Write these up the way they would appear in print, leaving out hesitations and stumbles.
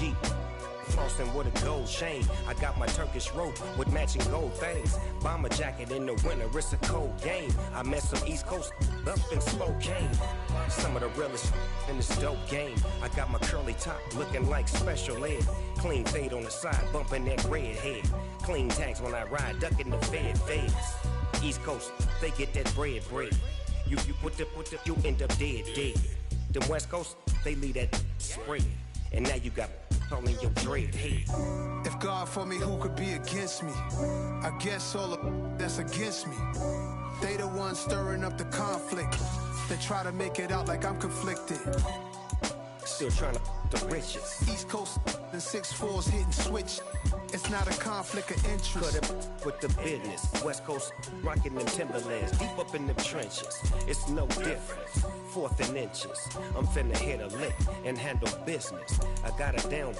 Jeep. Flossing with a gold chain. I got my Turkish rope with matching gold things. Bomber jacket in the winter, it's a cold game. I met some East Coast up in Spokane. Some of the realest in this dope game. I got my curly top looking like special ed. Clean fade on the side, bumping that red head. Clean tags when I ride, ducking the feds. East Coast, they get that bread. You put the, you end up dead. Them West Coast, they leave that spread. And now you got all in your dread head. If God for me, who could be against me? I guess all of that's against me. They the ones stirring up the conflict. They try to make it out like I'm conflicted. Still trying to the riches. East Coast and 6'4s hitting switch. It's not a conflict of interest. Cut up with the business. West Coast rocking them Timberlands deep up in the trenches. It's no difference. 4th and inches. I'm finna hit a lick and handle business. I got her down.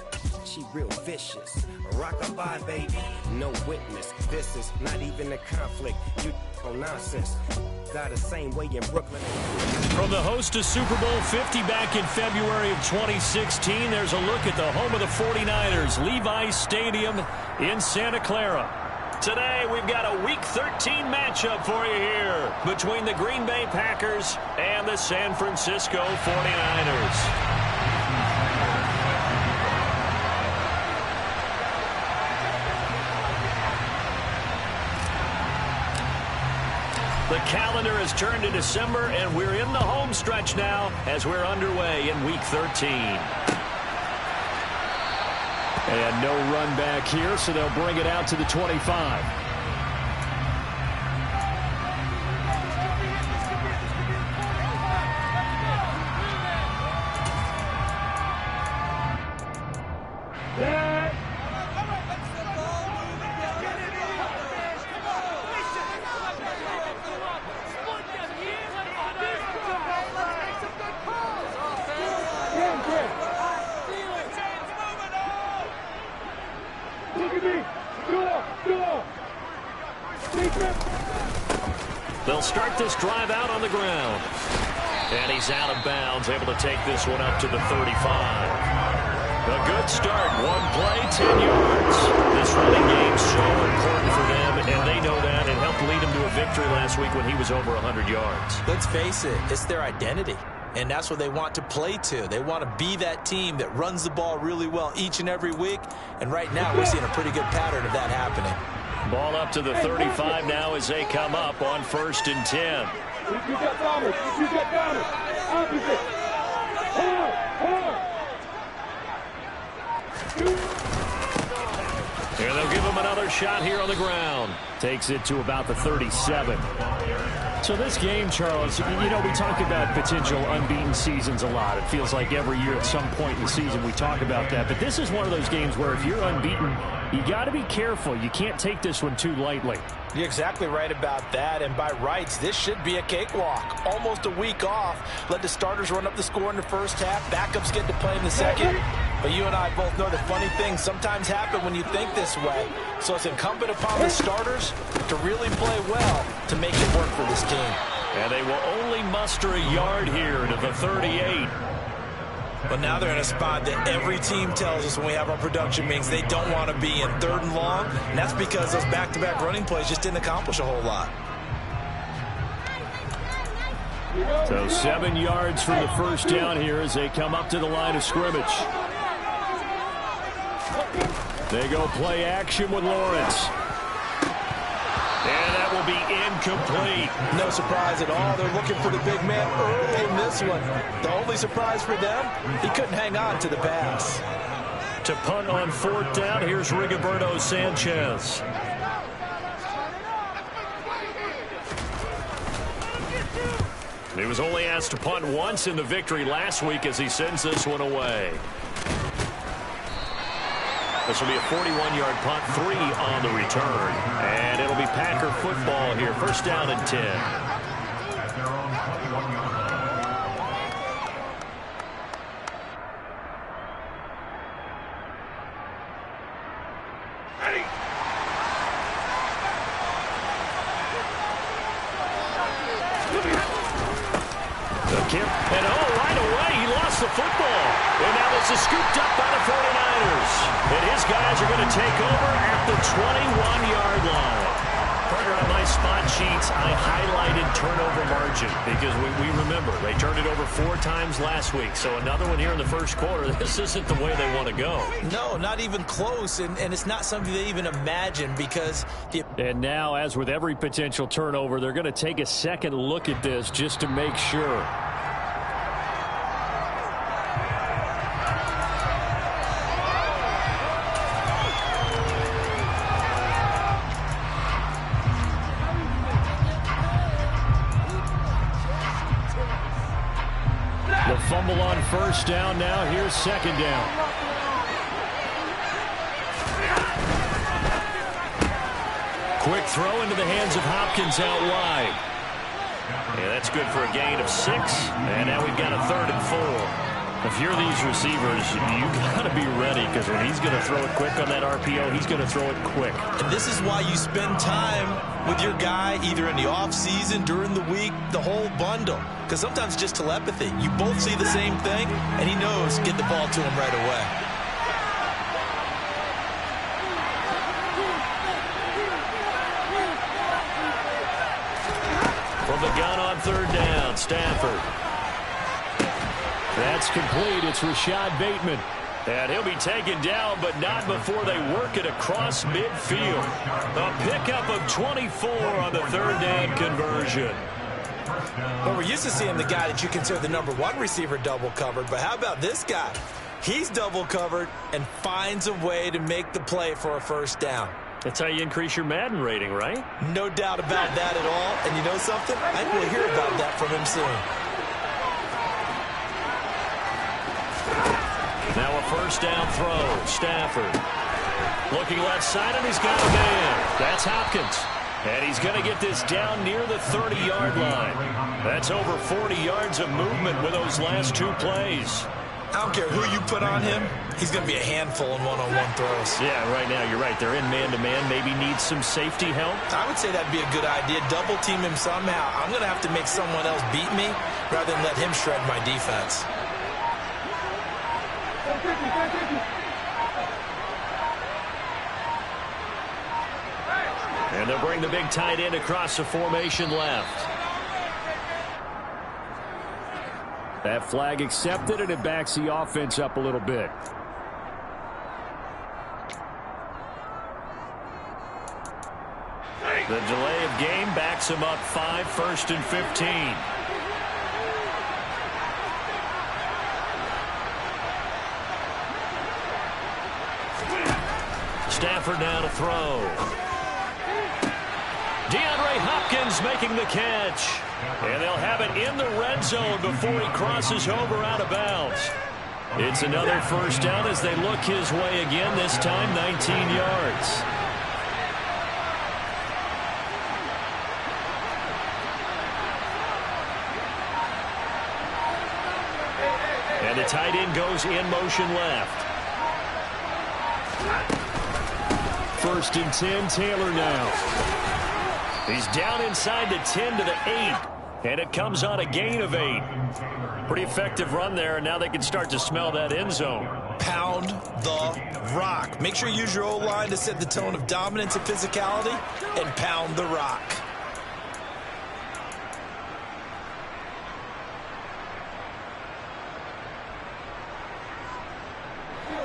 She real vicious. Rockabye, baby. No witness. This is not even a conflict. You on nonsense. Got the same way in Brooklyn. From the host to Super Bowl 50 back in February of 2016, there's a look at the home of the 49ers, Levi's Stadium in Santa Clara. Today, we've got a Week 13 matchup for you here between the Green Bay Packers and the San Francisco 49ers. The calendar has turned to December, and we're in the home stretch now as we're underway in Week 13. And no run back here, so they'll bring it out to the 25. They'll start this drive out on the ground. And he's out of bounds, able to take this one up to the 35. A good start. One play, 10 yards. This running game's so important for them, and they know that. It helped lead him to a victory last week when he was over 100 yards. Let's face it, it's their identity. And that's what they want to play to. They want to be that team that runs the ball really well each and every week. And right now, we're seeing a pretty good pattern of that happening. Ball up to the 35 now as they come up on 1st and 10. You got Thomas. You got Thomas. Opposite. Here they'll give him another shot here on the ground. Takes it to about the 37. So this game, Charles, you know, we talk about potential unbeaten seasons a lot. It feels like every year at some point in the season we talk about that. But this is one of those games where if you're unbeaten, you got to be careful. You can't take this one too lightly. You're exactly right about that. And by rights, this should be a cakewalk. Almost a week off. Let the starters run up the score in the first half. Backups get to play in the second. But you and I both know that funny things sometimes happen when you think this way. So it's incumbent upon the starters to really play well to make it work for this team. And they will only muster a yard here to the 38. But now they're in a spot that every team tells us when we have our production meetings they don't want to be in, 3rd and long. And that's because those back-to-back running plays just didn't accomplish a whole lot. So 7 yards for the first down here as they come up to the line of scrimmage. They go play action with Lawrence. And that will be incomplete. No surprise at all. They're looking for the big man early in this one. The only surprise for them, he couldn't hang on to the pass. To punt on 4th down, here's Rigoberto Sanchez. He was only asked to punt once in the victory last week as he sends this one away. This will be a 41-yard punt, 3 on the return. And it'll be Packer football here. 1st down and 10. The kick. And right away, he lost the football. And now this is scooped up by the 49ers. the 21-yard line. Partner, on my spot sheets, I highlighted turnover margin because we remember they turned it over 4 times last week. So another one here in the first quarter. This isn't the way they want to go. No, not even close, and it's not something they even imagine because... And now, as with every potential turnover, they're going to take a second look at this just to make sure. The fumble on first down. Now here's second down. Quick throw into the hands of Hopkins out wide. Yeah, that's good for a gain of 6. And now we've got a 3rd and 4. If you're these receivers, you got to be ready because when he's going to throw it quick on that RPO, he's going to throw it quick. And this is why you spend time with your guy either in the offseason, during the week, the whole bundle. Because sometimes it's just telepathy. You both see the same thing, and he knows get the ball to him right away. From the gun on 3rd down, Stafford. That's complete. It's Rashad Bateman. And he'll be taken down, but not before they work it across midfield. A pickup of 24 on the 3rd down conversion. Well, we're used to seeing the guy that you consider the #1 receiver double covered, but how about this guy? He's double covered and finds a way to make the play for a first down. That's how you increase your Madden rating, right? No doubt about that at all. And you know something? I think we'll hear about that from him soon. Now a first down throw. Stafford looking left side, and he's got a man. That's Hopkins. And he's going to get this down near the 30-yard line. That's over 40 yards of movement with those last 2 plays. I don't care who you put on him. He's going to be a handful in one-on-one throws. Yeah, right now you're right. They're in man-to-man. Maybe needs some safety help. I would say that'd be a good idea. Double team him somehow. I'm going to have to make someone else beat me rather than let him shred my defense. And they'll bring the big tight end across the formation left. That flag accepted, and it backs the offense up a little bit. The delay of game backs him up 5, 1st and 15. Stafford now to throw. DeAndre Hopkins making the catch. And they'll have it in the red zone before he crosses over out of bounds. It's another first down as they look his way again, this time 19 yards. And the tight end goes in motion left. 1st and 10, Taylor now. He's down inside the 10 to the 8. And it comes on a gain of 8. Pretty effective run there, and now they can start to smell that end zone. Pound the rock. Make sure you use your O-line to set the tone of dominance and physicality, and pound the rock.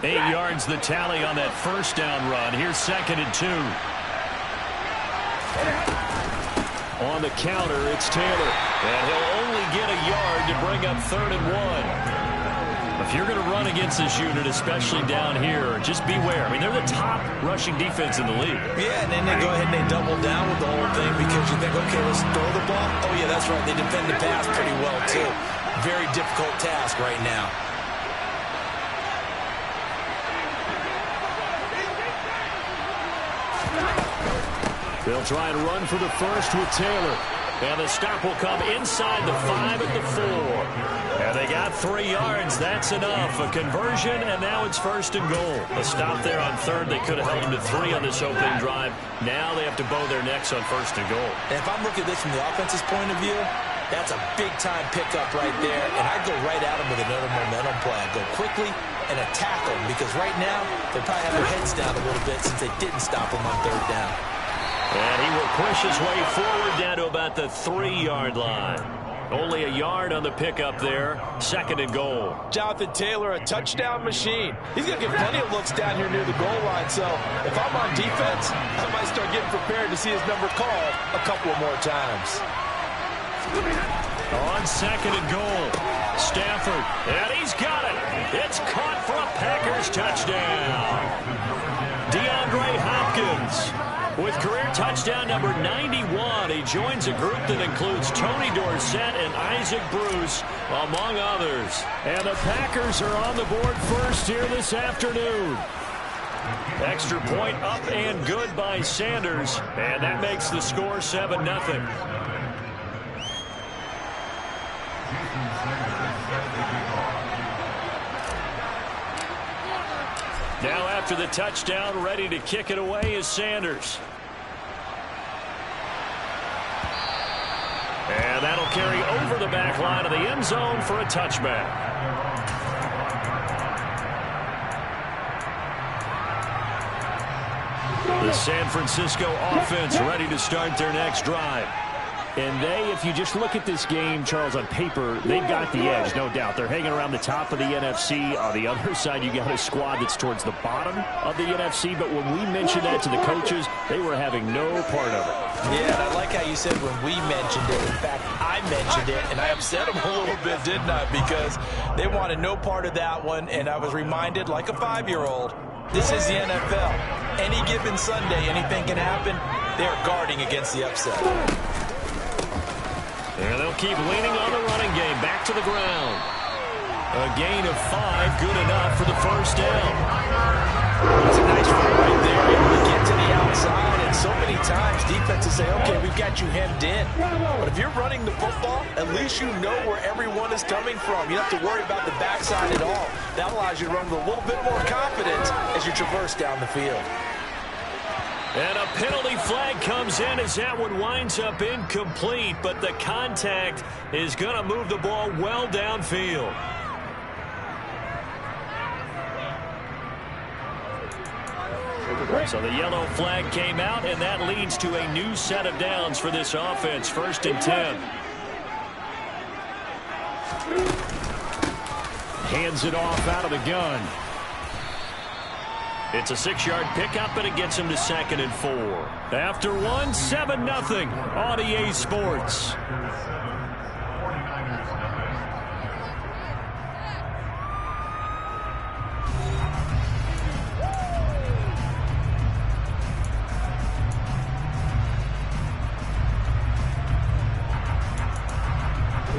Eight yards the tally on that first down run. Here's 2nd and 2. On the counter, it's Taylor. And he'll only get a yard to bring up 3rd and 1. If you're going to run against this unit, especially down here, just beware. I mean, they're the top rushing defense in the league. Yeah, and then they go ahead and they double down with the whole thing because you think, okay, let's throw the ball. Oh, yeah, that's right. They defend the pass pretty well, too. Very difficult task right now. They'll try and run for the first with Taylor. And the stop will come inside the 5 at the 4. And they got 3 yards. That's enough. A conversion, and now it's 1st and goal. A stop there on 3rd. They could have held them to 3 on this opening drive. Now they have to bow their necks on 1st and goal. And if I'm looking at this from the offense's point of view, that's a big-time pickup right there. And I'd go right at them with another momentum play. I'd go quickly, and attack them, because right now they probably have their heads down a little bit since they didn't stop them on third down. And he will push his way forward down to about the 3-yard line. Only a yard on the pickup there. 2nd and goal. Jonathan Taylor, a touchdown machine. He's going to get plenty of looks down here near the goal line. So if I'm on defense, I might start getting prepared to see his number called a couple of more times. On 2nd and goal, Stafford, and he's got it. It's caught for a Packers touchdown. DeAndre Hopkins with career touchdown number 91. He joins a group that includes Tony Dorsett and Isaac Bruce, among others. And the Packers are on the board first here this afternoon. Extra point up and good by Sanders, and that makes the score 7-0. Now after the touchdown, ready to kick it away is Sanders. And that'll carry over the back line of the end zone for a touchback. The San Francisco offense ready to start their next drive. And if you just look at this game, Charles, on paper, they've got the edge, no doubt. They're hanging around the top of the NFC. On the other side, you got a squad that's towards the bottom of the NFC. But when we mentioned that to the coaches, they were having no part of it. Yeah, and I like how you said when we mentioned it. In fact, I mentioned it, and I upset them a little bit, didn't I? Because they wanted no part of that one, and I was reminded, like a 5-year-old, this is the NFL. Any given Sunday, anything can happen. They're guarding against the upset. And they'll keep leaning on the running game. Back to the ground. A gain of 5, good enough for the first down. That's a nice run right there. Able to get to the outside. And so many times defenses say, okay, we've got you hemmed in. But if you're running the football, at least you know where everyone is coming from. You don't have to worry about the backside at all. That allows you to run with a little bit more confidence as you traverse down the field. And a penalty flag comes in as that one winds up incomplete, but the contact is going to move the ball well downfield. So the yellow flag came out, and that leads to a new set of downs for this offense. 1st and 10. Hands it off out of the gun. It's a 6-yard pickup, and it gets him to 2nd and 4. After 1, 7-0 on EA Sports.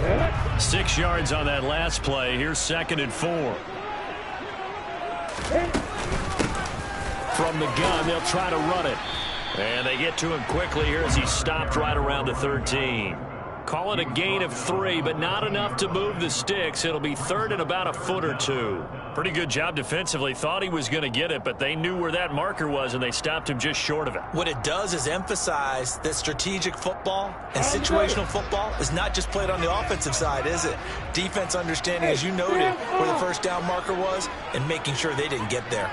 Yeah. 6 yards on that last play. Here's 2nd and 4. From the gun, they'll try to run it. And they get to him quickly here as he stopped right around the 13. Call it a gain of 3, but not enough to move the sticks. It'll be 3rd and about a foot or 2. Pretty good job defensively. Thought he was going to get it, but they knew where that marker was, and they stopped him just short of it. What it does is emphasize that strategic football and situational football is not just played on the offensive side, is it? Defense understanding, as you noted, where the first down marker was and making sure they didn't get there.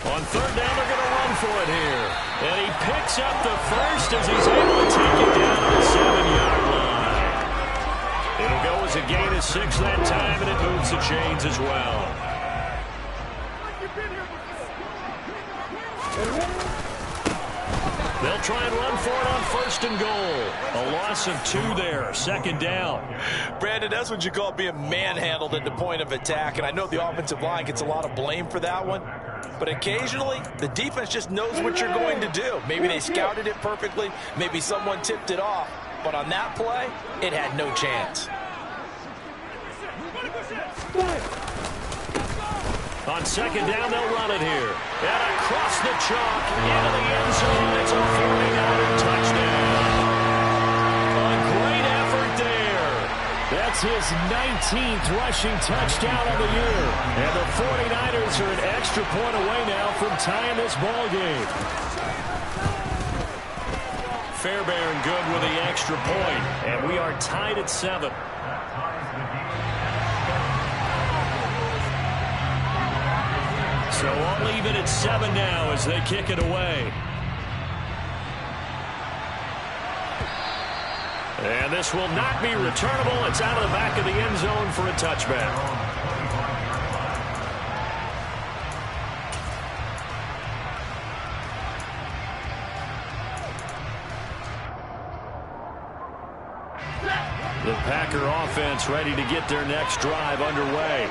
On 3rd down, they're going to run for it here. And he picks up the first as he's able to take it down to the 7-yard line. It'll go as a gain of 6 that time, and it moves the chains as well. They'll try and run for it on 1st and goal. A loss of 2 there. 2nd down. Brandon, that's what you call being manhandled at the point of attack. And I know the offensive line gets a lot of blame for that one. But occasionally, the defense just knows what you're going to do. Maybe they scouted it perfectly. Maybe someone tipped it off. But on that play, it had no chance. On 2nd down, they'll run it here. And across the chalk, into the end zone. It's a 49er touchdown. A great effort there. That's his 19th rushing touchdown of the year. And the 49ers are an extra point away now from tying this ball game. Fairbairn good with the extra point. And we are tied at 7. So all even at 7 now as they kick it away. And this will not be returnable. It's out of the back of the end zone for a touchback. The Packer offense ready to get their next drive underway.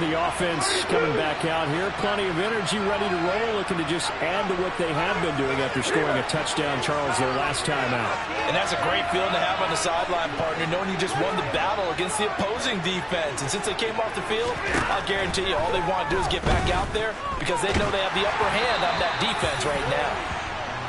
The offense coming back out here. Plenty of energy, ready to roll, looking to just add to what they have been doing after scoring a touchdown, Charles, their last time out. And that's a great feeling to have on the sideline, partner, knowing you just won the battle against the opposing defense. And since they came off the field, I'll guarantee you all they want to do is get back out there because they know they have the upper hand on that defense right now.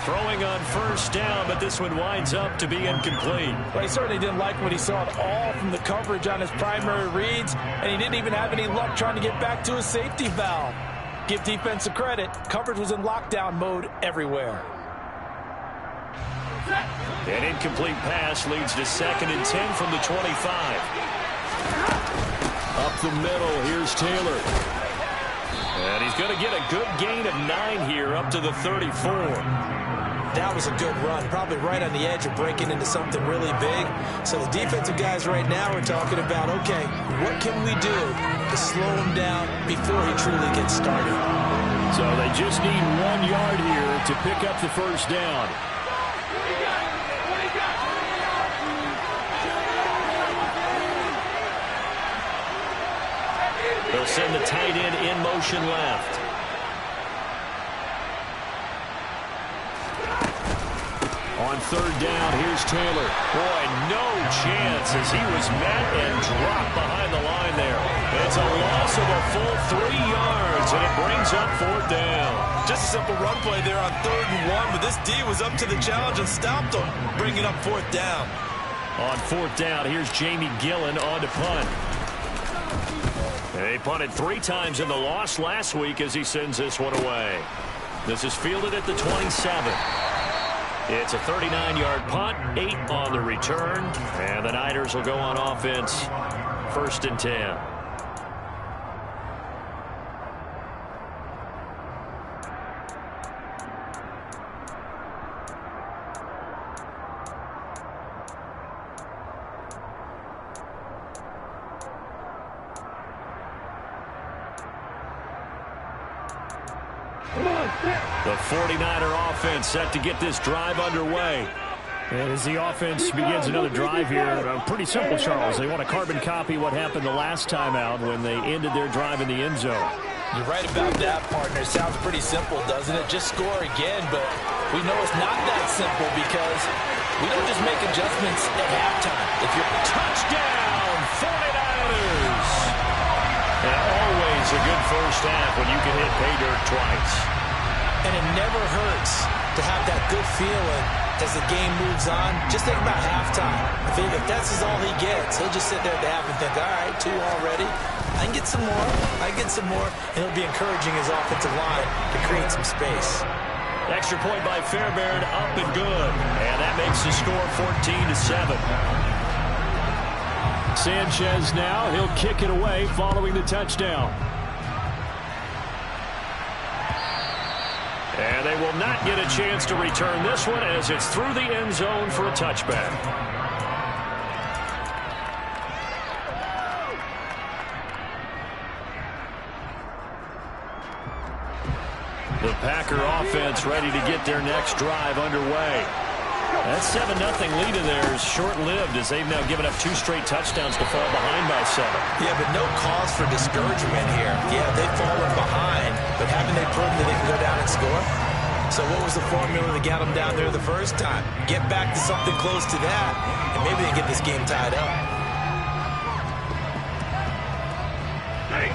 Throwing on first down, but this one winds up to be incomplete. Well, he certainly didn't like what he saw at all from the coverage on his primary reads, and he didn't even have any luck trying to get back to his safety valve. Give defense a credit. Coverage was in lockdown mode everywhere. An incomplete pass leads to 2nd and 10 from the 25. Up the middle, here's Taylor. And he's going to get a good gain of 9 here up to the 34. That was a good run, probably right on the edge of breaking into something really big. So the defensive guys right now are talking about, okay, what can we do to slow him down before he truly gets started? So they just need 1 yard here to pick up the first down. They'll send the tight end in motion left. On 3rd down, here's Taylor. Boy, no chance as he was met and dropped behind the line there. It's a loss of a full 3 yards, and it brings up 4th down. Just a simple run play there on 3rd and 1, but this D was up to the challenge and stopped him, bringing up 4th down. On 4th down, here's Jamie Gillen on to punt. They punted 3 times in the loss last week as he sends this one away. This is fielded at the 27. It's a 39-yard punt, 8 on the return, and the Niners will go on offense, 1st and 10. The 49er offense set to get this drive underway. And as the offense begins another drive here, pretty simple, Charles. They want to carbon copy what happened the last time out when they ended their drive in the end zone. You're right about that, partner. It sounds pretty simple, doesn't it? Just score again, but we know it's not that simple because we don't just make adjustments at halftime. If you're touchdown, 49ers! And always a good first half when you can hit pay dirt twice. And it never hurts to have that good feeling as the game moves on. Just think about halftime. If that's all he gets, he'll just sit there at the half and think, all right, 2 already. I can get some more. I can get some more. And he'll be encouraging his offensive line to create some space. Extra point by Fairbairn, up and good. And that makes the score 14-7. Sanchez now, he'll kick it away following the touchdown. And they will not get a chance to return this one as it's through the end zone for a touchback. The Packer offense ready to get their next drive underway. That 7-0 lead in there is short-lived as they've now given up 2 straight touchdowns to fall behind by 7. Yeah, but no cause for discouragement here. Yeah, they've fallen behind, but haven't they proven that they can go down and score? So what was the formula that got them down there the first time? Get back to something close to that, and maybe they get this game tied up.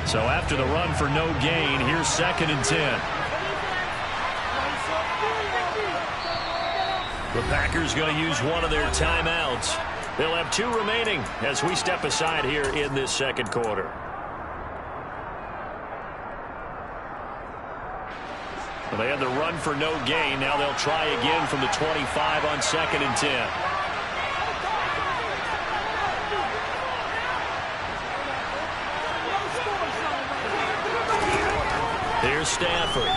So after the run for no gain, here's 2nd and 10. The Packers going to use one of their timeouts. They'll have 2 remaining as we step aside here in this second quarter. Well, they had the run for no gain. Now they'll try again from the 25 on 2nd and 10. Here's Stafford.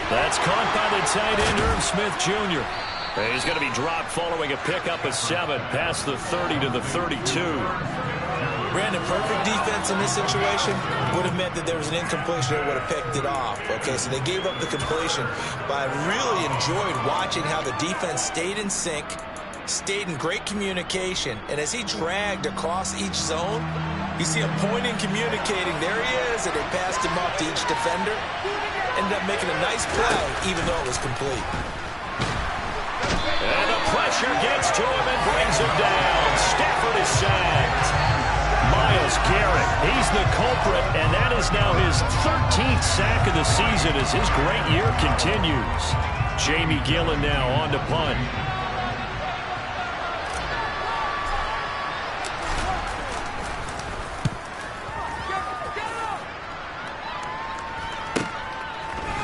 That's caught by the tight end, Irv Smith Jr. And he's going to be dropped following a pickup of 7 past the 30 to the 32. Brandon, perfect defense in this situation would have meant that there was an incompletion that would have picked it off. Okay, so they gave up the completion, but I really enjoyed watching how the defense stayed in sync, stayed in great communication, and as he dragged across each zone, you see him pointing, communicating. There he is, and they passed him off to each defender. Ended up making a nice play, even though it was complete. And the pressure gets to him and brings him down. Stafford is sacked. Myles Garrett, he's the culprit, and that is now his 13th sack of the season as his great year continues. Jamie Gillen now on to punt.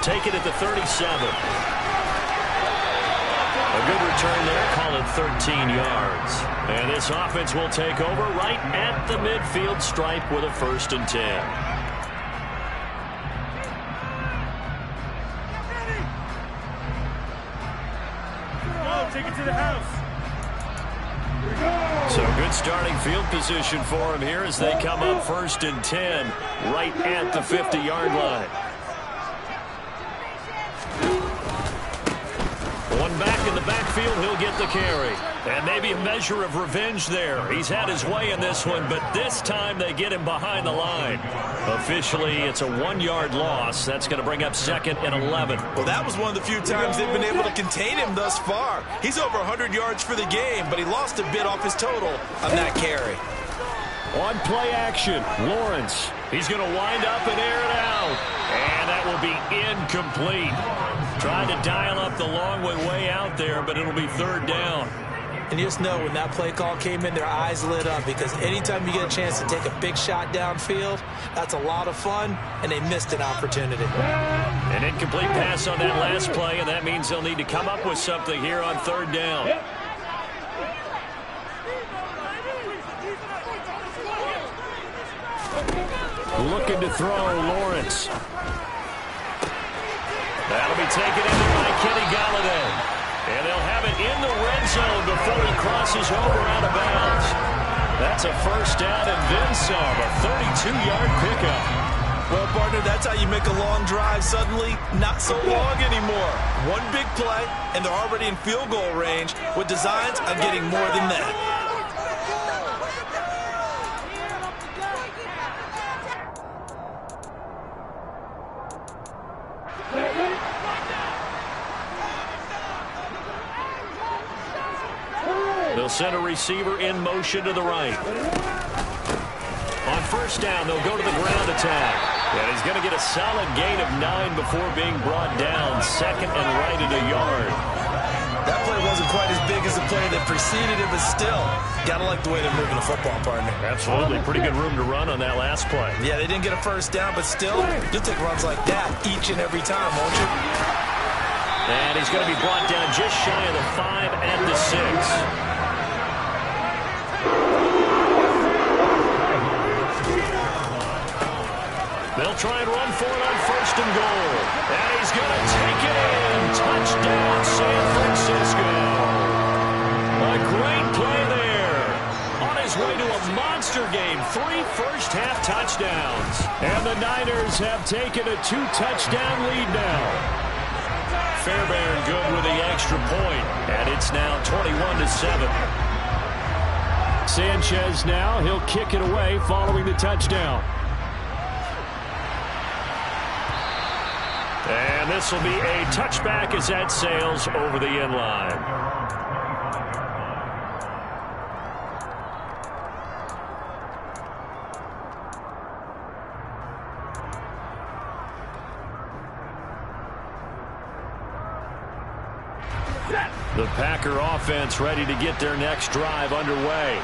Take it at the 37. A good return there, call it 13 yards. And this offense will take over right at the midfield stripe with a 1st and 10. Take it to the house. So good starting field position for him here as they come up 1st and 10 right at the 50-yard line. One back in the backfield, he'll get the carry. And maybe a measure of revenge there. He's had his way in this one, but this time they get him behind the line. Officially, it's a 1-yard loss. That's going to bring up 2nd and 11. Well, that was one of the few times they've been able to contain him thus far. He's over 100 yards for the game, but he lost a bit off his total on that carry. On play action, Lawrence. He's going to wind up and air it out. And that will be incomplete. Trying to dial up the long way out there, but it'll be 3rd down. And just know when that play call came in, their eyes lit up because anytime you get a chance to take a big shot downfield, that's a lot of fun, and they missed an opportunity. An incomplete pass on that last play, and that means they'll need to come up with something here on 3rd down. Looking to throw, Lawrence. That'll be taken in by Kenny Golladay. And they'll have it in the red zone before he crosses over out of bounds. That's a 1st down and then some, a 32-yard pickup. Well, partner, that's how you make a long drive suddenly not so long anymore. One big play, and they're already in field goal range with designs on getting more than that. They'll send a receiver in motion to the right. On 1st down, they'll go to the ground attack. And he's going to get a solid gain of 9 before being brought down. 2nd and right at a yard. That play wasn't quite as big as the play that preceded it, but still, got to like the way they're moving the football, partner. Absolutely. Pretty good room to run on that last play. Yeah, they didn't get a 1st down, but still, you'll take runs like that each and every time, won't you? And he's going to be brought down just shy of the 5 at the 6. They'll try and run for it on 1st and goal. And he's going to take it in. Touchdown, San Francisco. A great play there. On his way to a monster game. 3 first-half touchdowns. And the Niners have taken a 2-touchdown lead now. Fairbairn good with the extra point. And it's now 21-7. Sanchez now, he'll kick it away following the touchdown. And this will be a touchback as that sails over the end line. The Packer offense ready to get their next drive underway.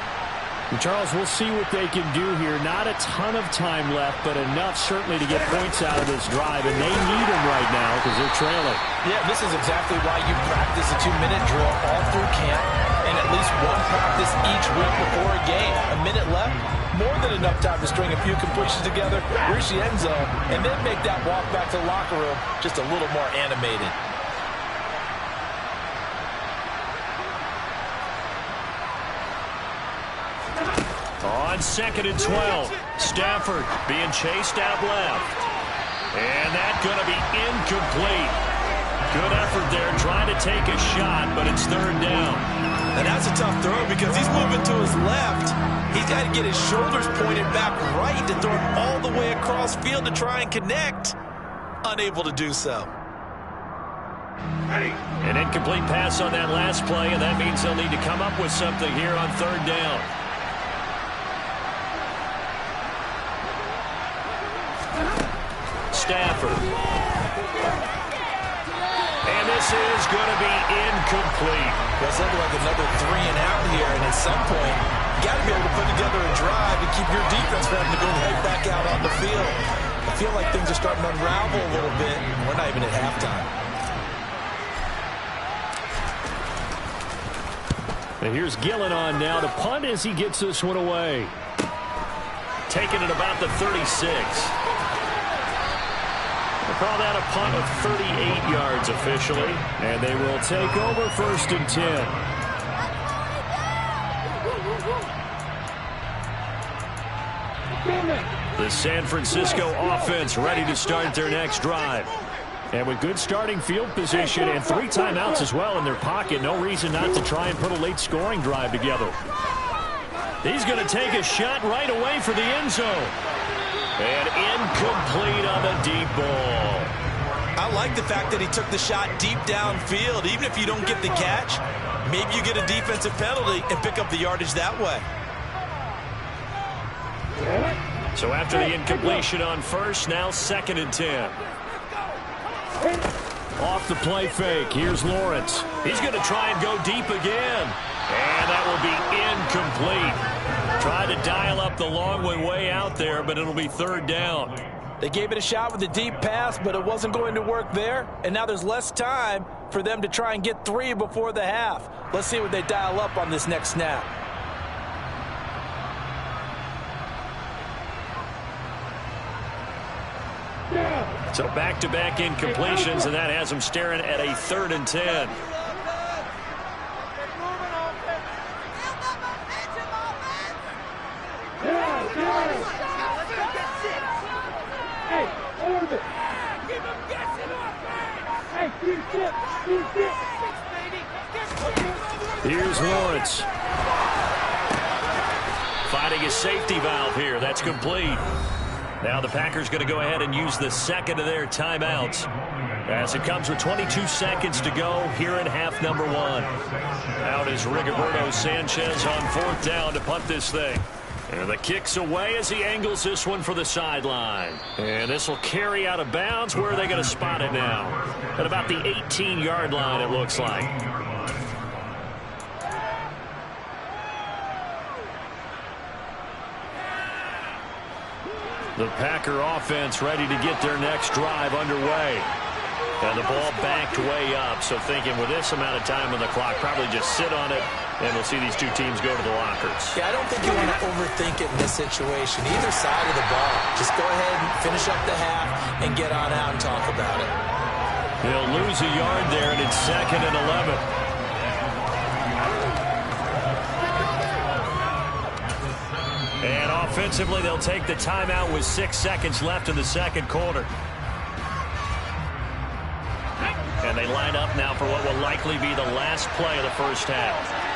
Charles, we'll see what they can do here. Not a ton of time left, but enough certainly to get points out of this drive, and they need them right now because they're trailing. Yeah, this is exactly why you practice a 2-minute drill all through camp. and at least one practice each week before a game. A minute left, more than enough time to string a few completions together, reach the end zone, and then make that walk back to the locker room just a little more animated. On 2nd and 12, Stafford being chased out left. And that's going to be incomplete. Good effort there trying to take a shot, but it's 3rd down. And that's a tough throw because he's moving to his left. He's got to get his shoulders pointed back right to throw it all the way across field to try and connect. Unable to do so. An incomplete pass on that last play, and that means they'll need to come up with something here on 3rd down. Stafford. And this is going to be incomplete. Well, it's looking like another 3 and out here, and at some point, you got to be able to put together a drive and keep your defense from having to go right back out on the field. I feel like things are starting to unravel a little bit. We're not even at halftime. And here's Gillen on now to punt as he gets this one away. Taking it about the 36. We'll call that a punt of 38 yards officially. And they will take over 1st and 10. The San Francisco offense ready to start their next drive. And with good starting field position and 3 timeouts as well in their pocket, no reason not to try and put a late scoring drive together. He's going to take a shot right away for the end zone. And incomplete on the deep ball. I like the fact that he took the shot deep downfield. Even if you don't get the catch, maybe you get a defensive penalty and pick up the yardage that way. So after the incompletion on 1st, now 2nd and 10. Off the play fake, here's Lawrence. He's going to try and go deep again. And that will be incomplete. Try to dial up the long one way out there, but it'll be 3rd down. They gave it a shot with a deep pass, but it wasn't going to work there. And now there's less time for them to try and get 3 before the half. Let's see what they dial up on this next snap. So back-to-back incompletions, and that has them staring at a 3rd and 10. Here's Lawrence. Finding a safety valve here. That's complete. Now the Packers going to go ahead and use the 2nd of their timeouts as it comes with 22 seconds to go here in half number 1. Out is Rigoberto Sanchez on 4th down to punt this thing. And the kick's away as he angles this one for the sideline. And this will carry out of bounds. Where are they going to spot it now? At about the 18-yard line, it looks like. The Packer offense ready to get their next drive underway. And the ball backed way up. So thinking with this amount of time on the clock, probably just sit on it. And we'll see these two teams go to the lockers. Yeah, I don't think you want to overthink it in this situation. Either side of the ball. Just go ahead and finish up the half and get on out and talk about it. They'll lose a yard there, and it's 2nd and 11. And offensively, they'll take the timeout with 6 seconds left in the 2nd quarter. And they line up now for what will likely be the last play of the 1st half.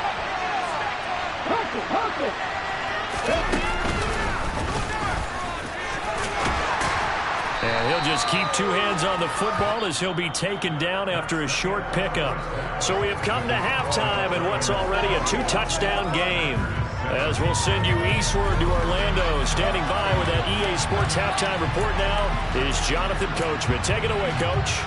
And he'll just keep 2 hands on the football as he'll be taken down after a short pickup. So we have come to halftime in what's already a 2-touchdown game. As we'll send you eastward to Orlando. Standing by with that EA Sports halftime report now is Jonathan Coachman. Take it away, Coach.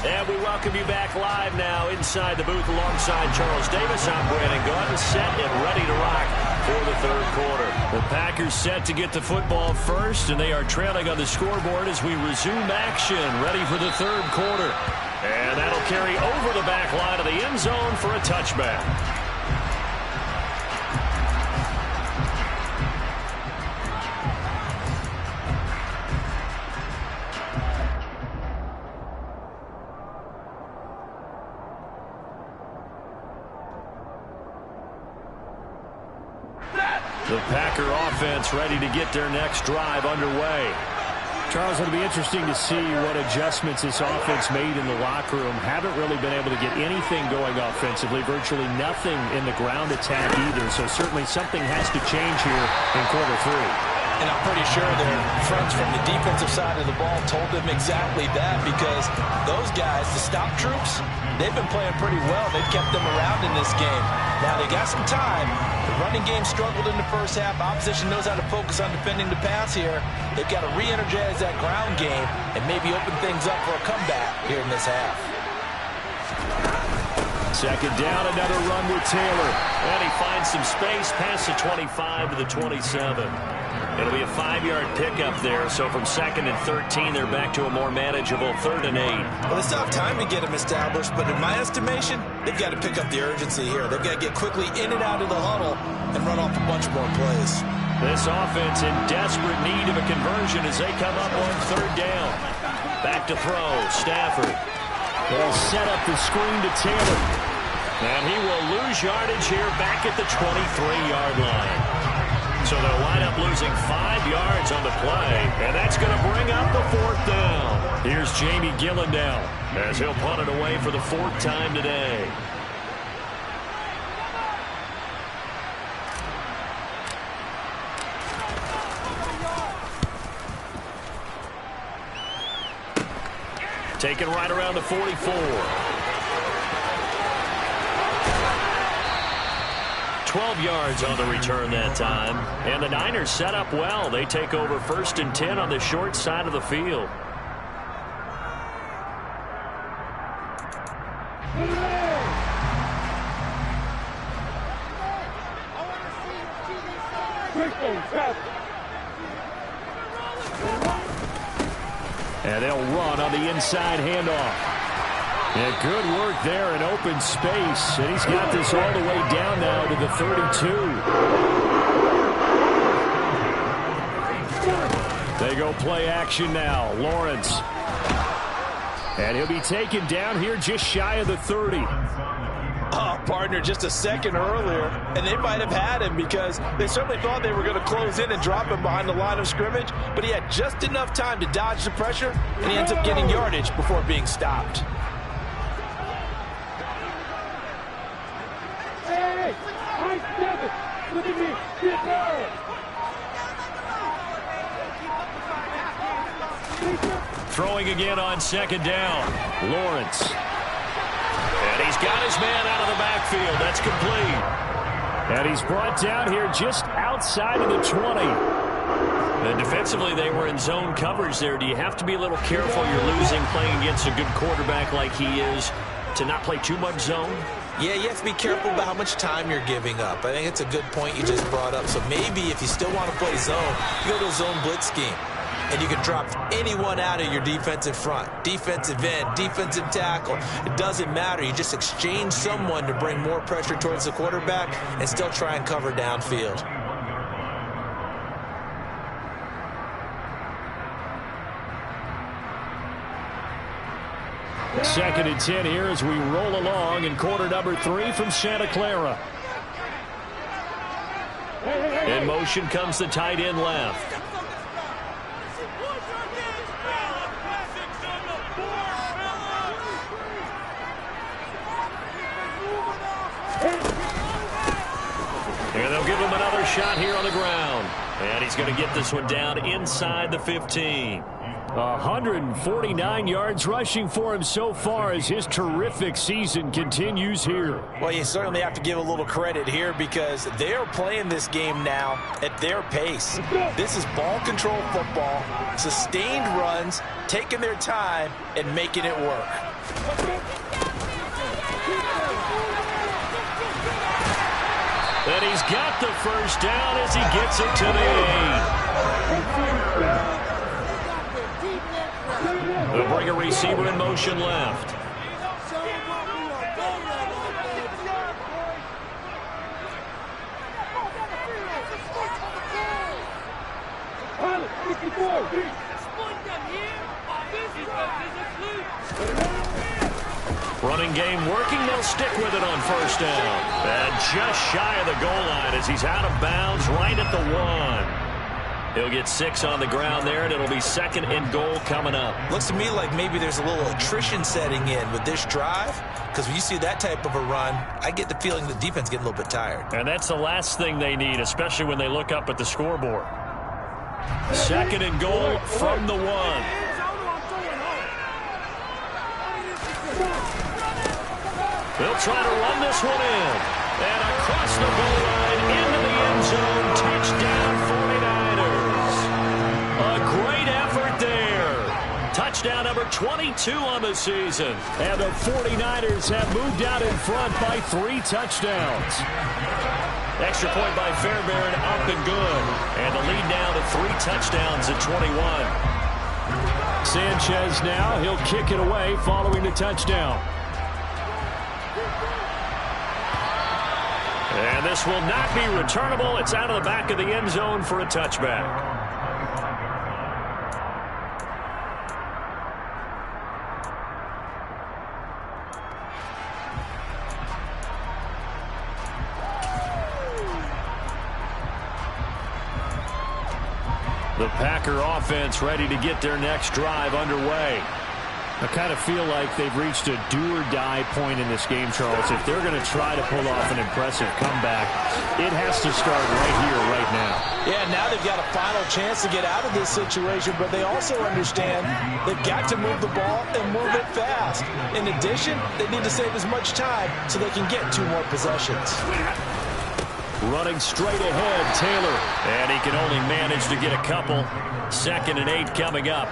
And we welcome you back live now inside the booth alongside Charles Davis. I'm Brandon Gaudin, set and ready to rock for the third quarter. The Packers set to get the football first, and they are trailing on the scoreboard as we resume action, ready for the third quarter. And that'll carry over the back line of the end zone for a touchback. The Packer offense ready to get their next drive underway. Charles, it'll be interesting to see what adjustments this offense made in the locker room. Haven't really been able to get anything going offensively, virtually nothing in the ground attack either. So certainly something has to change here in quarter three. And I'm pretty sure their friends from the defensive side of the ball told them exactly that, because those guys, the stop troops, they've been playing pretty well. They've kept them around in this game. Now they got some time. The running game struggled in the first half. Opposition knows how to focus on defending the pass here. They've got to re-energize that ground game and maybe open things up for a comeback here in this half. Second down, another run with Taylor. And he finds some space past the 25 to the 27. It'll be a 5-yard pickup there, so from 2nd and 13, they're back to a more manageable 3rd and 8. Well, they still have time to get them established, but in my estimation, they've got to pick up the urgency here. They've got to get quickly in and out of the huddle and run off a bunch more plays. This offense in desperate need of a conversion as they come up on 3rd down. Back to throw, Stafford. They'll set up the screen to Taylor. And he will lose yardage here back at the 23-yard line. So they'll wind up losing 5 yards on the play, and that's going to bring up the 4th down. Here's Jamie Gillandale as he'll punt it away for the 4th time today. Taken right around the 44. 12 yards on the return that time. And the Niners set up well. They take over 1st and 10 on the short side of the field. And they'll run on the inside handoff. And good work there in open space. And he's got this all the way down now to the 32. They go play action now. Lawrence. And he'll be taken down here just shy of the 30. Oh, partner, just a second earlier, and they might have had him because they certainly thought they were going to close in and drop him behind the line of scrimmage, but he had just enough time to dodge the pressure, and he ends up getting yardage before being stopped. Look at me. Get down. Throwing again on 2nd down. Lawrence. And he's got his man out of the backfield. That's complete. And he's brought down here just outside of the 20. And defensively, they were in zone coverage there. Do you have to be a little careful? You're losing playing against a good quarterback like he is to not play too much zone? Yeah, you have to be careful about how much time you're giving up. I think it's a good point you just brought up. So maybe if you still want to play zone, you go to a zone blitz scheme. And you can drop anyone out of your defensive front. Defensive end, defensive tackle. It doesn't matter. You just exchange someone to bring more pressure towards the quarterback and still try and cover downfield. 2nd and 10 here as we roll along in quarter number 3 from Santa Clara. In motion comes the tight end left. And they'll give him another shot here on the ground. And he's going to get this one down inside the 15. 149 yards rushing for him so far as his terrific season continues here. Well, you certainly have to give a little credit here because they're playing this game now at their pace. This is ball control football, sustained runs, taking their time and making it work. The And he's got the first down as he gets it to the 8. They'll bring a receiver in motion left. Running game working. They'll stick with it on first down. And just shy of the goal line as he's out of bounds right at the 1. He'll get 6 on the ground there, and it'll be 2nd and goal coming up. Looks to me like maybe there's a little attrition setting in with this drive, because when you see that type of a run, I get the feeling the defense getting a little bit tired. And that's the last thing they need, especially when they look up at the scoreboard. 2nd and goal from the 1. They'll try to run this one in. And across the goal line into the end zone. Touchdown 49ers. A great effort there. Touchdown number 22 on the season. And the 49ers have moved out in front by 3 touchdowns. Extra point by Fairbairn, up and good. And the lead now to 3 touchdowns at 21. Sanchez now, he'll kick it away following the touchdown. And this will not be returnable. It's out of the back of the end zone for a touchback. The Packer offense ready to get their next drive underway. I kind of feel like they've reached a do-or-die point in this game, Charles. If they're going to try to pull off an impressive comeback, it has to start right here, right now. Yeah, now they've got a final chance to get out of this situation, but they also understand they've got to move the ball and move it fast. In addition, they need to save as much time so they can get 2 more possessions. Running straight ahead, Taylor. And he can only manage to get a couple. 2nd and 8 coming up.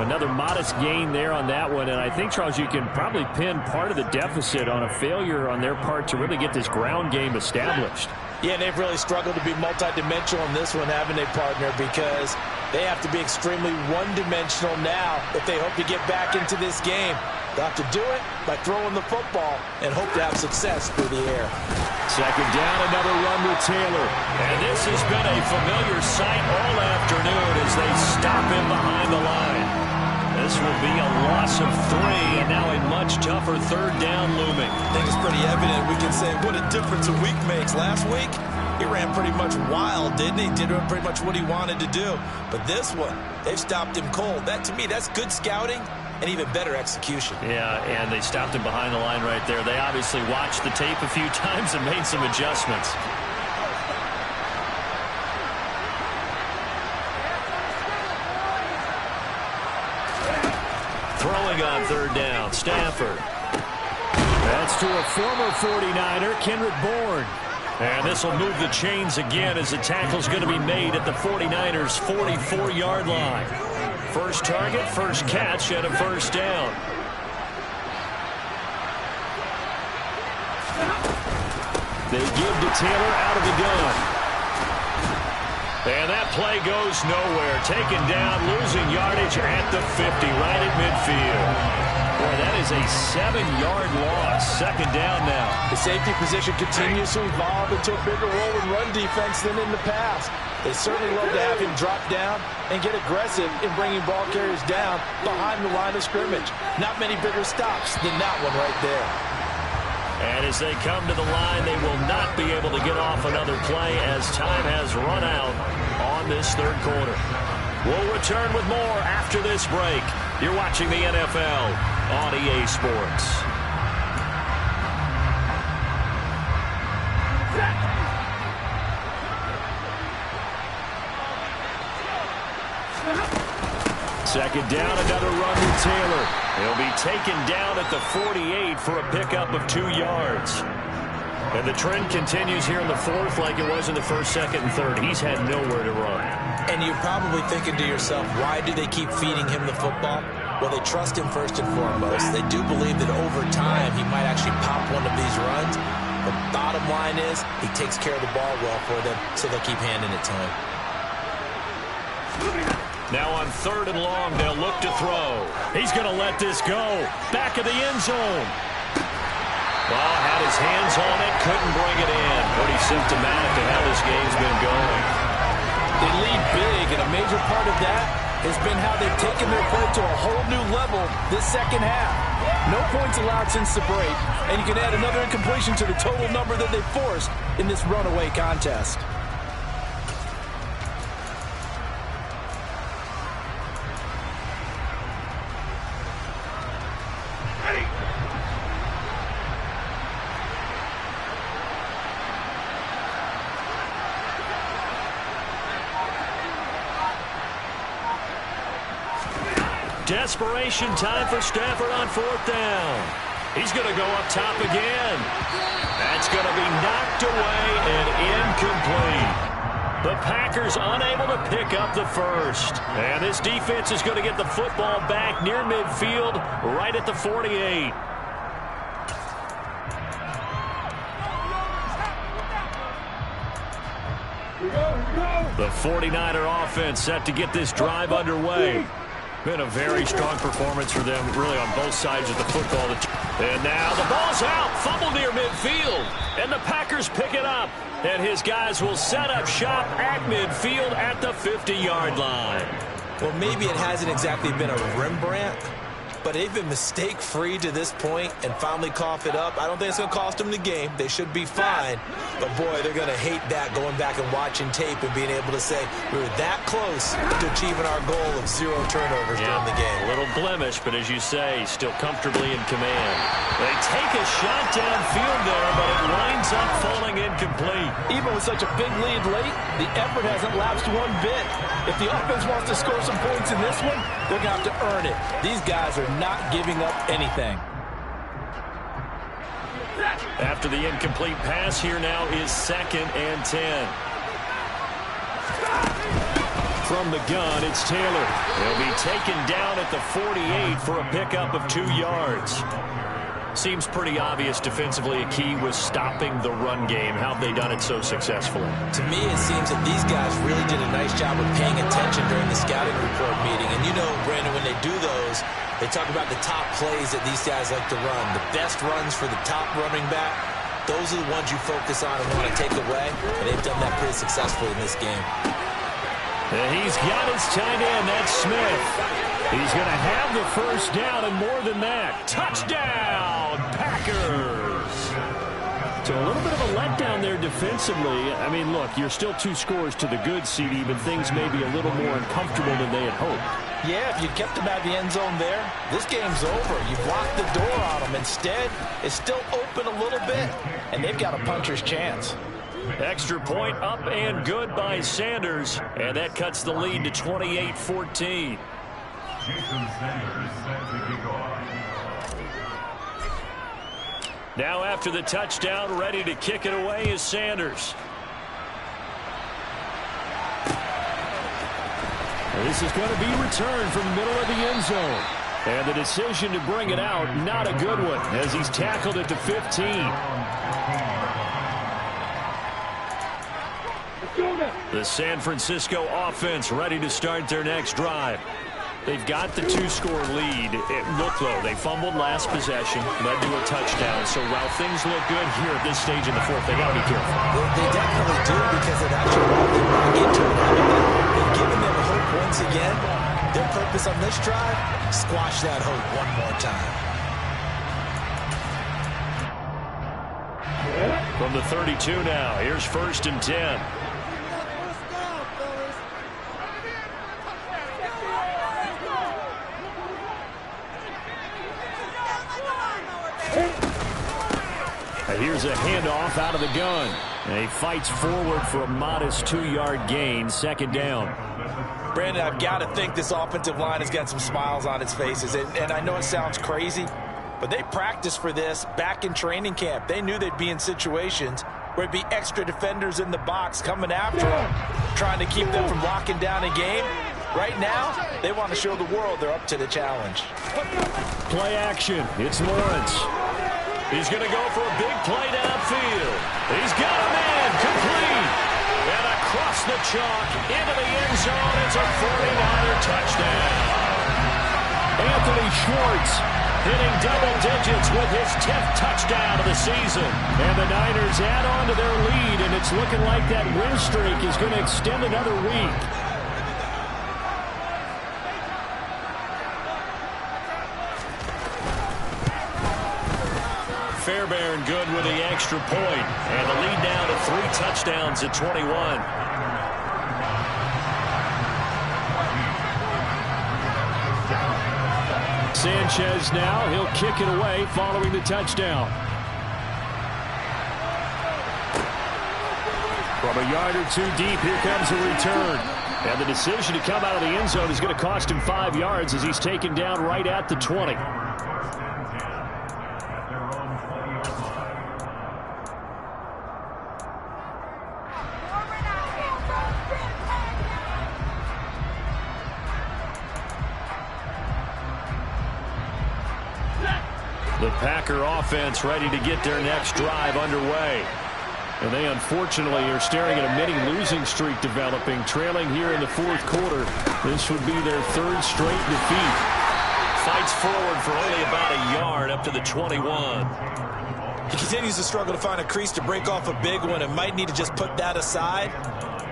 Another modest gain there on that one, and I think, Charles, you can probably pin part of the deficit on a failure on their part to really get this ground game established. Yeah, and they've really struggled to be multidimensional in this one, haven't they, partner, because they have to be extremely one-dimensional now if they hope to get back into this game. They'll have to do it by throwing the football and hope to have success through the air. 2nd down, another run with Taylor. And this has been a familiar sight all afternoon as they stop him behind the line. This will be a loss of 3, and now a much tougher 3rd down looming. I think it's pretty evident. We can say what a difference a week makes. Last week, he ran pretty much wild, didn't he? Did pretty much what he wanted to do. But this one, they've stopped him cold. That, to me, that's good scouting and even better execution. Yeah, and they stopped him behind the line right there. They obviously watched the tape a few times and made some adjustments. Throwing on 3rd down, Stafford. That's to a former 49er, Kendrick Bourne. And this will move the chains again as the tackle's going to be made at the 49ers' 44-yard line. First target, first catch, and a 1st down. They give to Taylor out of the gun. And that play goes nowhere. Taken down, losing yardage at the 50, right at midfield. Boy, that is a 7-yard loss. 2nd down now. The safety position continues to evolve into a bigger role in run defense than in the past. They certainly love to have him drop down and get aggressive in bringing ball carriers down behind the line of scrimmage. Not many bigger stops than that one right there. And as they come to the line, they will not be able to get off another play as time has run out on this 3rd quarter. We'll return with more after this break. You're watching the NFL on EA Sports. Second down, another run with Taylor. He'll be taken down at the 48 for a pickup of 2 yards. And the trend continues here in the 4th like it was in the 1st, 2nd, and 3rd. He's had nowhere to run. And you're probably thinking to yourself, why do they keep feeding him the football? Well, they trust him first and foremost. They do believe that over time he might actually pop one of these runs. The bottom line is he takes care of the ball well for them, so they'll keep handing it to him. Now on 3rd and long, they'll look to throw. He's going to let this go. Back of the end zone. Well, had his hands on it, couldn't bring it in. Pretty symptomatic of how this game's been going. They lead big, and a major part of that has been how they've taken their play to a whole new level this second half. No points allowed since the break, and you can add another incompletion to the total number that they forced in this runaway contest. Desperation time for Stafford on 4th down. He's going to go up top again. That's going to be knocked away and incomplete. The Packers unable to pick up the first. And this defense is going to get the football back near midfield, right at the 48. The 49er offense set to get this drive underway. Been a very strong performance for them, really, on both sides of the football. And now the ball's out, fumble near midfield, and the Packers pick it up. And his guys will set up shop at midfield at the 50-yard line. Well, maybe it hasn't exactly been a Rembrandt, but they've been mistake-free to this point and finally cough it up. I don't think it's going to cost them the game. They should be fine. But, boy, they're going to hate that, going back and watching tape and being able to say we were that close to achieving our goal of 0 turnovers during the game. A little blemish, but as you say, still comfortably in command. They take a shot downfield there, but it winds up falling incomplete. Even with such a big lead late, the effort hasn't lapsed one bit. If the offense wants to score some points in this one, they're going to have to earn it. These guys are not giving up anything. After the incomplete pass, here now is 2nd and 10. From the gun, it's Taylor. He'll be taken down at the 48 for a pickup of 2 yards. Seems pretty obvious defensively a key was stopping the run game. How have they done it so successfully? To me, it seems that these guys really did a nice job of paying attention during the scouting report meeting. And you know, Brandon, when they do those, they talk about the top plays that these guys like to run. The best runs for the top running back, those are the ones you focus on and want to take away. And they've done that pretty successfully in this game. And he's got his tight end. That's Smith. He's going to have the first down and more than that. Touchdown, Packers. So a little bit of a letdown there defensively. I mean, look, you're still 2 scores to the good, CD, but things may be a little more uncomfortable than they had hoped. Yeah, if you kept them out of the end zone there, this game's over. You've locked the door on them. Instead, it's still open a little bit, and they've got a puncher's chance. Extra point up and good by Sanders, and that cuts the lead to 28-14. Now after the touchdown, ready to kick it away is Sanders. This is going to be returned from the middle of the end zone. And the decision to bring it out, not a good one, as he's tackled at the 15. The San Francisco offense ready to start their next drive. They've got the 2-score lead. Look, though, they fumbled last possession, led to a touchdown. So while things look good here at this stage in the 4th, they got to be careful. They definitely do, because they've actually brought them back into it. They've given them hope once again. Their purpose on this drive, squash that hope one more time. From the 32 now, here's 1st and 10. Here's a handoff out of the gun. And he fights forward for a modest 2-yard gain, 2nd down. Brandon, I've got to think this offensive line has got some smiles on its faces. And I know it sounds crazy, but they practiced for this back in training camp. They knew they'd be in situations where it'd be extra defenders in the box coming after them, trying to keep them from locking down a game. Right now, they want to show the world they're up to the challenge. Play action. It's Lawrence. He's going to go for a big play downfield. He's got a man complete. And across the chalk into the end zone. It's a 49er touchdown. Anthony Schwartz hitting double digits with his 10th touchdown of the season. And the Niners add on to their lead, and it's looking like that win streak is going to extend another week. Fairbairn good with the extra point. And the lead now to 3 touchdowns at 21. Sanchez now, he'll kick it away following the touchdown. From a yard or 2 deep, here comes a return. And the decision to come out of the end zone is going to cost him 5 yards as he's taken down right at the 20. The Packer offense ready to get their next drive underway. And they unfortunately are staring at a mini losing streak developing, trailing here in the 4th quarter. This would be their 3rd straight defeat. Fights forward for only about a yard up to the 21. He continues to struggle to find a crease to break off a big one and might need to just put that aside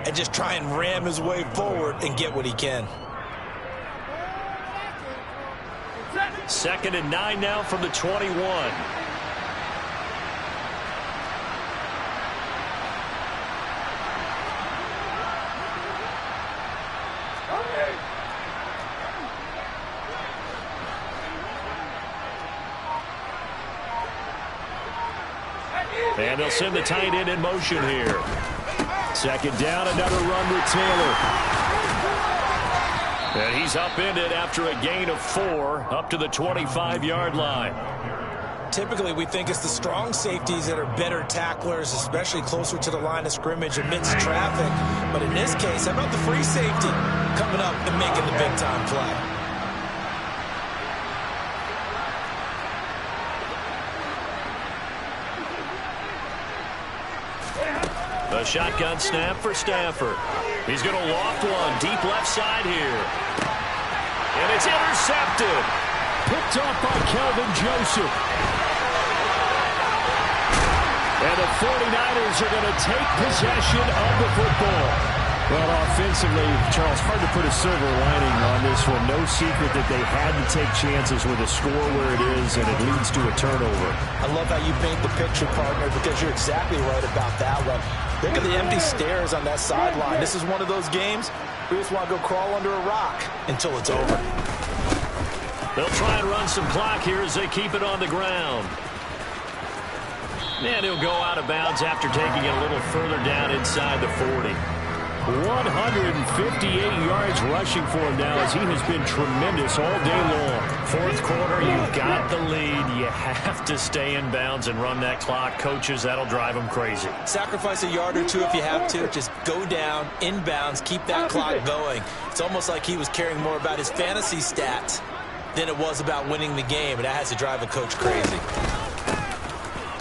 and just try and ram his way forward and get what he can. 2nd and 9 now from the 21. And they'll send the tight end in motion here. 2nd down, another run with Taylor. And he's upended after a gain of 4 up to the 25-yard line. Typically, we think it's the strong safeties that are better tacklers, especially closer to the line of scrimmage amidst traffic. But in this case, how about the free safety coming up and making the big-time play? A shotgun snap for Stafford. He's going to loft one deep left side here. And it's intercepted. Picked off by Kelvin Joseph. And the 49ers are going to take possession of the football. Well, offensively, Charles, hard to put a silver lining on this one. No secret that they had to take chances with a score where it is, and it leads to a turnover. I love how you paint the picture, partner, because you're exactly right about that one. Look at the empty stairs on that sideline. This is one of those games we just want to go crawl under a rock until it's over. They'll try and run some clock here as they keep it on the ground. And he'll go out of bounds after taking it a little further down inside the 40. 158 yards rushing for him now as he has been tremendous all day long. 4th quarter, you've got the lead. You have to stay in bounds and run that clock. Coaches, that'll drive them crazy. Sacrifice a yard or 2 if you have to. Just go down, in bounds, keep that clock going. It's almost like he was caring more about his fantasy stats than it was about winning the game, and that has to drive a coach crazy.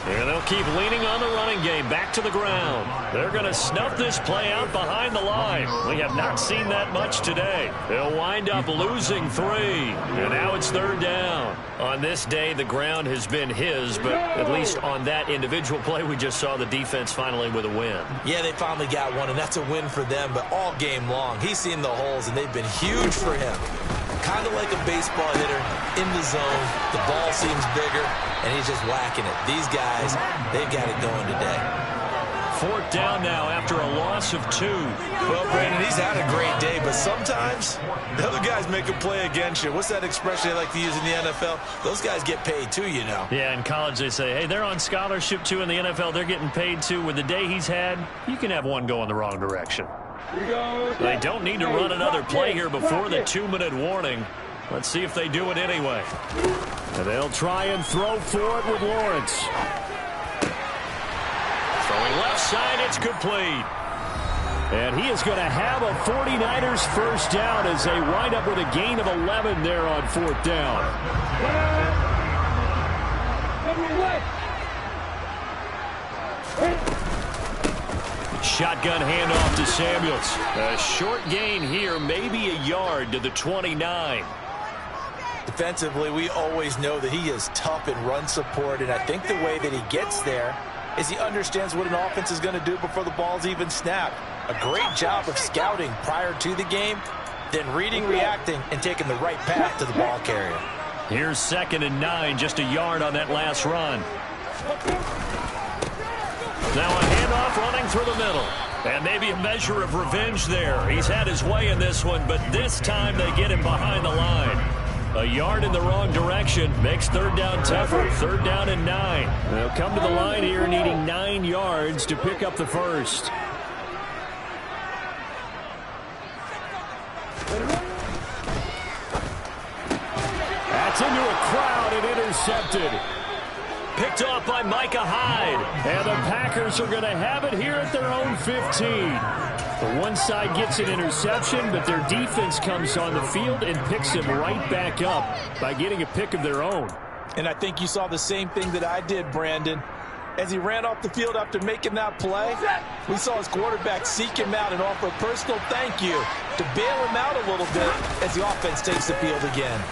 And they'll keep leaning on the running game back to the ground. They're going to snuff this play out behind the line. We have not seen that much today. They'll wind up losing 3. And now it's 3rd down. On this day, the ground has been his, but at least on that individual play, we just saw the defense finally with a win. Yeah, they finally got one, and that's a win for them, but all game long, he's seen the holes, and they've been huge for him. Kind of like a baseball hitter in the zone. The ball seems bigger, and he's just whacking it. These guys, they've got it going today. 4th down now after a loss of 2. Well, Brandon, he's had a great day, but sometimes the other guys make a play against you. What's that expression they like to use in the NFL? Those guys get paid too, you know. Yeah, in college they say, hey, they're on scholarship too. In the NFL, they're getting paid too. With the day he's had, you can have one go in the wrong direction. They don't need to run another play here before the 2-minute warning. Let's see if they do it anyway. And they'll try and throw for it with Lawrence. Throwing left side, it's complete. And he is going to have a 49ers first down as they wind up with a gain of 11 there on 4th down. shotgun handoff to Samuels. A short gain here, maybe a yard to the 29. Defensively, we always know that he is tough in run support, and I think the way that he gets there is he understands what an offense is going to do before the ball's even snapped. A great job of scouting prior to the game, then reading, reacting, and taking the right path to the ball carrier. Here's 2nd and 9, just a yard on that last run. Now a handoff running through the middle. And maybe a measure of revenge there. He's had his way in this one, but this time they get him behind the line. A yard in the wrong direction makes 3rd down tougher. 3rd down and 9. They'll come to the line here needing 9 yards to pick up the first. That's into a crowd and intercepted. Picked off by Micah Hyde. And the Packers are going to have it here at their own 15. The one side gets an interception, but their defense comes on the field and picks him right back up by getting a pick of their own. And I think you saw the same thing that I did, Brandon. As he ran off the field after making that play, we saw his quarterback seek him out and offer a personal thank you to bail him out a little bit as the offense takes the field again.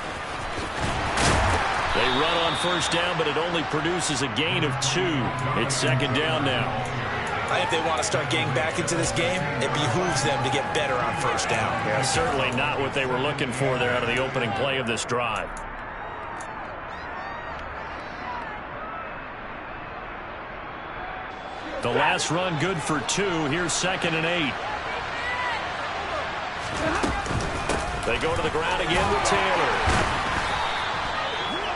They run on 1st down, but it only produces a gain of 2. It's 2nd down now. I think they want to start getting back into this game. It behooves them to get better on 1st down. Yeah, certainly not what they were looking for there out of the opening play of this drive. The last run good for 2. Here's 2nd and 8. They go to the ground again with Taylor.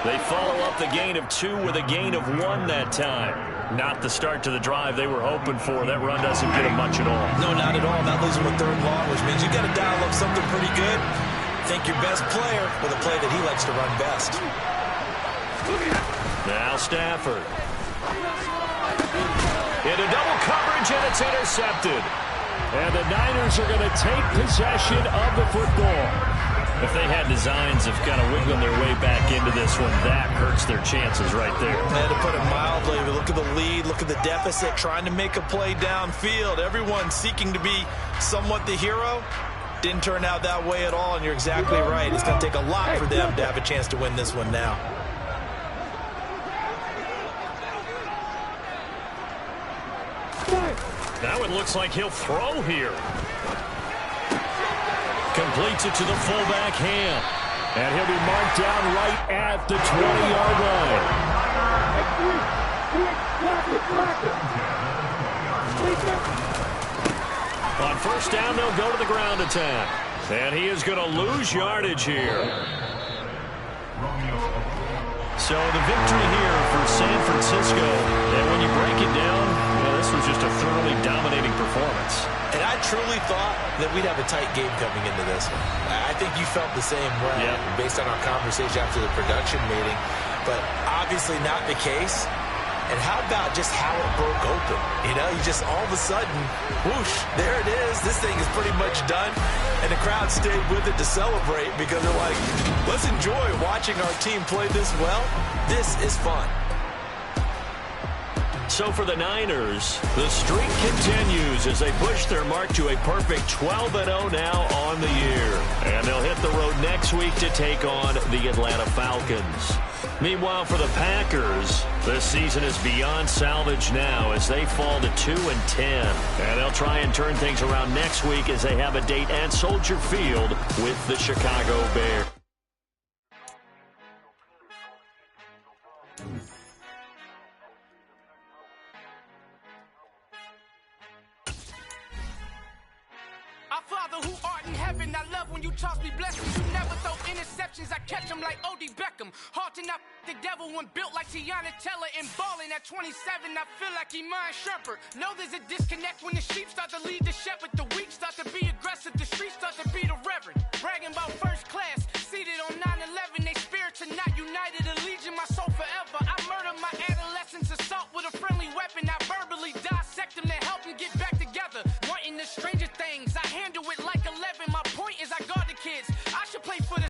They follow up the gain of 2 with a gain of 1 that time. Not the start to the drive they were hoping for. That run doesn't get them much at all. No, not at all. That leaves them a 3rd long, which means you got to dial up something pretty good. Think your best player with a play that he likes to run best. Now Stafford. Into double coverage, and it's intercepted. And the Niners are going to take possession of the football. If they had designs of kind of wiggling their way back into this one, that hurts their chances right there. And to put it mildly, look at the lead, look at the deficit, trying to make a play downfield. Everyone seeking to be somewhat the hero. Didn't turn out that way at all, and you're exactly right. It's going to take a lot for them to have a chance to win this one now. Now it looks like he'll throw here. Completes it to the fullback Ham. And he'll be marked down right at the 20-yard line. On 1st down, they'll go to the ground attack. And he is going to lose yardage here. So the victory here for San Francisco. And when you break it down, this was just a thoroughly dominating performance. And I truly thought that we'd have a tight game coming into this one. I think you felt the same way based on our conversation after the production meeting. But obviously not the case. And how about just how it broke open? You know, you just all of a sudden, whoosh, there it is. This thing is pretty much done. And the crowd stayed with it to celebrate because they're like, let's enjoy watching our team play this well. This is fun. So for the Niners, the streak continues as they push their mark to a perfect 12-0 now on the year. And they'll hit the road next week to take on the Atlanta Falcons. Meanwhile, for the Packers, this season is beyond salvage now as they fall to 2-10. And they'll try and turn things around next week as they have a date at Soldier Field with the Chicago Bears. Father who art in heaven, I love when you toss me blessings. You never throw interceptions, I catch them like O.D. Beckham. Hard to knock the devil when built like Tiana Teller and balling at 27. I feel like Iman Shumpert. Know there's a disconnect when the sheep start to lead the shepherd. The weak start to be aggressive, the streets start to be the reverend. Bragging about first class, seated on 9/11. They spirits are not united, a legion, my soul forever. I murdered my adolescence, assault with a friendly weapon. I verbally died.